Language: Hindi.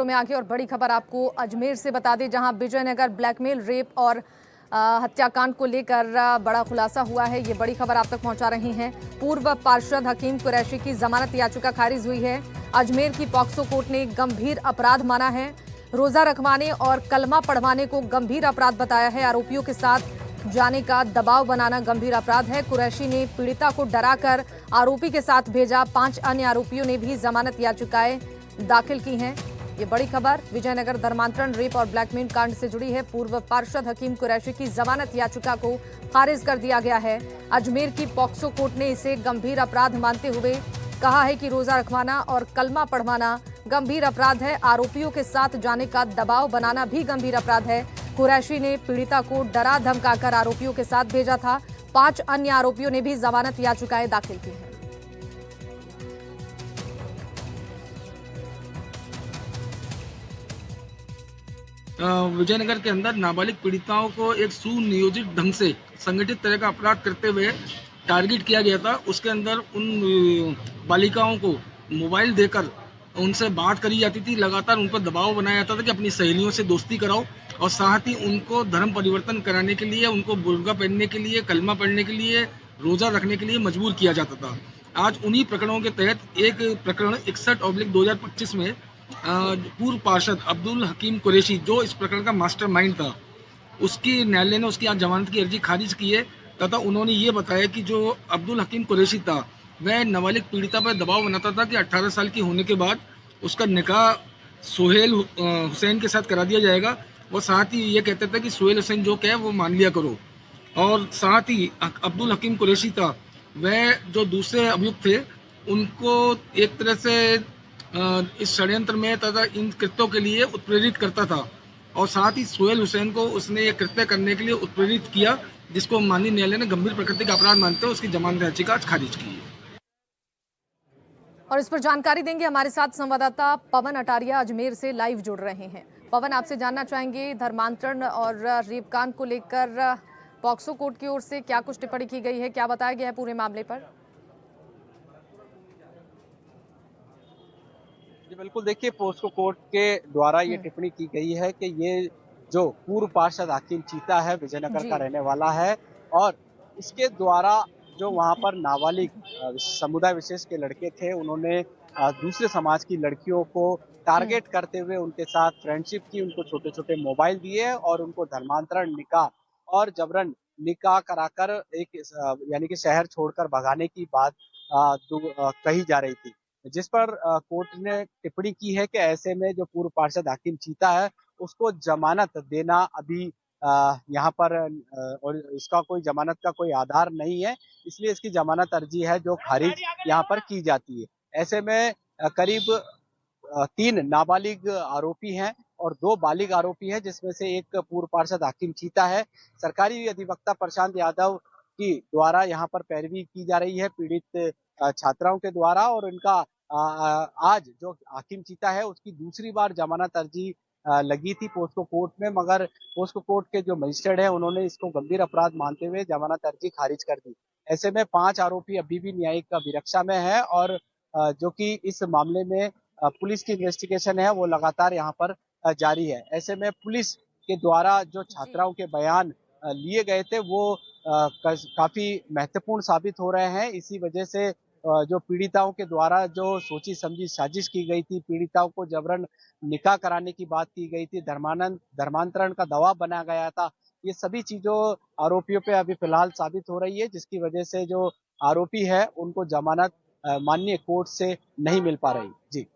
में आगे और बड़ी खबर आपको अजमेर से बता दें, जहां विजयनगर ब्लैकमेल, रेप और हत्याकांड को लेकर बड़ा खुलासा हुआ है। ये बड़ी खबर आप तक पहुंचा रही हैं। पूर्व पार्षद हकीम कुरैशी की जमानत याचिका खारिज हुई है। अजमेर की पॉक्सो कोर्ट ने गंभीर अपराध माना है। रोजा रखवाने और कलमा पढ़वाने को गंभीर अपराध बताया है। आरोपियों के साथ जाने का दबाव बनाना गंभीर अपराध है। कुरैशी ने पीड़िता को डराकर आरोपी के साथ भेजा। 5 अन्य आरोपियों ने भी जमानत याचिकाएं दाखिल की हैं। ये बड़ी खबर विजयनगर धर्मांतरण, रेप और ब्लैकमेल कांड से जुड़ी है। पूर्व पार्षद हकीम कुरैशी की जमानत याचिका को खारिज कर दिया गया है। अजमेर की पॉक्सो कोर्ट ने इसे गंभीर अपराध मानते हुए कहा है कि रोजा रखवाना और कलमा पढ़वाना गंभीर अपराध है। आरोपियों के साथ जाने का दबाव बनाना भी गंभीर अपराध है। कुरैशी ने पीड़िता को डरा धमकाकर आरोपियों के साथ भेजा था। 5 अन्य आरोपियों ने भी जमानत याचिकाएं दाखिल की हैं। विजयनगर के अंदर नाबालिग पीड़िताओं को एक सुनियोजित ढंग से संगठित तरह का अपराध करते हुए टारगेट किया गया था। उसके अंदर उन बालिकाओं को मोबाइल देकर उनसे बात करी जाती थी, लगातार उन पर दबाव बनाया जाता था कि अपनी सहेलियों से दोस्ती कराओ, और साथ ही उनको धर्म परिवर्तन कराने के लिए, उनको बुर्का पहनने के लिए, कलमा पढ़ने के लिए, रोजा रखने के लिए मजबूर किया जाता था। आज उन्हीं प्रकरणों के तहत एक प्रकरण 61/2025 में पूर्व पार्षद अब्दुल हकीम कुरैशी, जो इस प्रकरण का मास्टरमाइंड था, उसकी न्यायालय ने उसकी आज जमानत की अर्जी खारिज की है। तथा उन्होंने ये बताया कि जो अब्दुल हकीम कुरैशी था, वह नाबालिग पीड़िता पर दबाव बनाता था कि 18 साल की होने के बाद उसका निकाह सुहेल हुसैन के साथ करा दिया जाएगा। और साथ ही ये कहते थे कि सुहेल हुसैन जो कहे वो मान लिया करो। और साथ ही अब्दुल हकीम कुरैशी था, वह जो दूसरे अभियुक्त थे, उनको एक तरह से इस षड्यंत्र में तथा इन कृत्यों के लिए उत्प्रेरित करता था। और साथ ही सुहेल हुसैन को उसने ये कृत्य करने के लिए उत्प्रेरित किया, जिसको माननीय न्यायालय ने गंभीर प्रकृति का अपराध मानते हुए उसकी जमानत याचिका आज खारिज की है। और इस पर जानकारी देंगे हमारे साथ संवाददाता पवन अटारिया अजमेर से लाइव जुड़ रहे हैं। पवन, आपसे जानना चाहेंगे धर्मांतरण और रेप कांड को लेकर पॉक्सो कोर्ट की ओर से क्या कुछ टिप्पणी की गई है, क्या बताया गया है पूरे मामले पर? जी बिल्कुल, देखिए पोस्को कोर्ट के द्वारा ये टिप्पणी की गई है कि ये जो पूर्व पार्षद हाकिम चीता है, विजयनगर जी। का रहने वाला है, और इसके द्वारा जो वहां पर नाबालिग समुदाय विशेष के लड़के थे, उन्होंने दूसरे समाज की लड़कियों को टारगेट करते हुए उनके साथ फ्रेंडशिप की, उनको छोटे छोटे मोबाइल दिए और उनको धर्मांतरण, निकाह और जबरन निकाह कराकर एक यानी कि शहर छोड़कर भगाने की बात कही जा रही थी, जिस पर कोर्ट ने टिप्पणी की है कि ऐसे में जो पूर्व पार्षद हाकिम चीता है, उसको जमानत देना अभी यहाँ पर और इसका कोई जमानत का कोई आधार नहीं है, इसलिए इसकी जमानत अर्जी है जो खारिज यहाँ पर की जाती है। ऐसे में करीब 3 नाबालिग आरोपी हैं और 2 बालिग आरोपी हैं, जिसमें से एक पूर्व पार्षद हाकिम चीता है। सरकारी अधिवक्ता प्रशांत यादव की द्वारा यहाँ पर पैरवी की जा रही है पीड़ित छात्राओं के द्वारा, और इनका आज जो हाकिम चीता है उसकी दूसरी बार जमानत अर्जी लगी थी पोस्को कोर्ट में, मगर पोस्को कोर्ट के जो मजिस्ट्रेट है उन्होंने इसको गंभीर अपराध मानते हुए जमानत अर्जी खारिज कर दी। ऐसे में 5 आरोपी अभी भी न्यायिक अभिरक्षा में है, और जो कि इस मामले में पुलिस की इन्वेस्टिगेशन है वो लगातार यहाँ पर जारी है। ऐसे में पुलिस के द्वारा जो जी। छात्राओं के बयान लिए गए थे वो काफी महत्वपूर्ण साबित हो रहे हैं। इसी वजह से जो पीड़िताओं के द्वारा जो सोची समझी साजिश की गई थी, पीड़िताओं को जबरन निकाह कराने की बात की गई थी, धर्मांतरण का दबाव बनाया गया था, ये सभी चीजों आरोपियों पे अभी फिलहाल साबित हो रही है, जिसकी वजह से जो आरोपी है उनको जमानत माननीय कोर्ट से नहीं मिल पा रही। जी।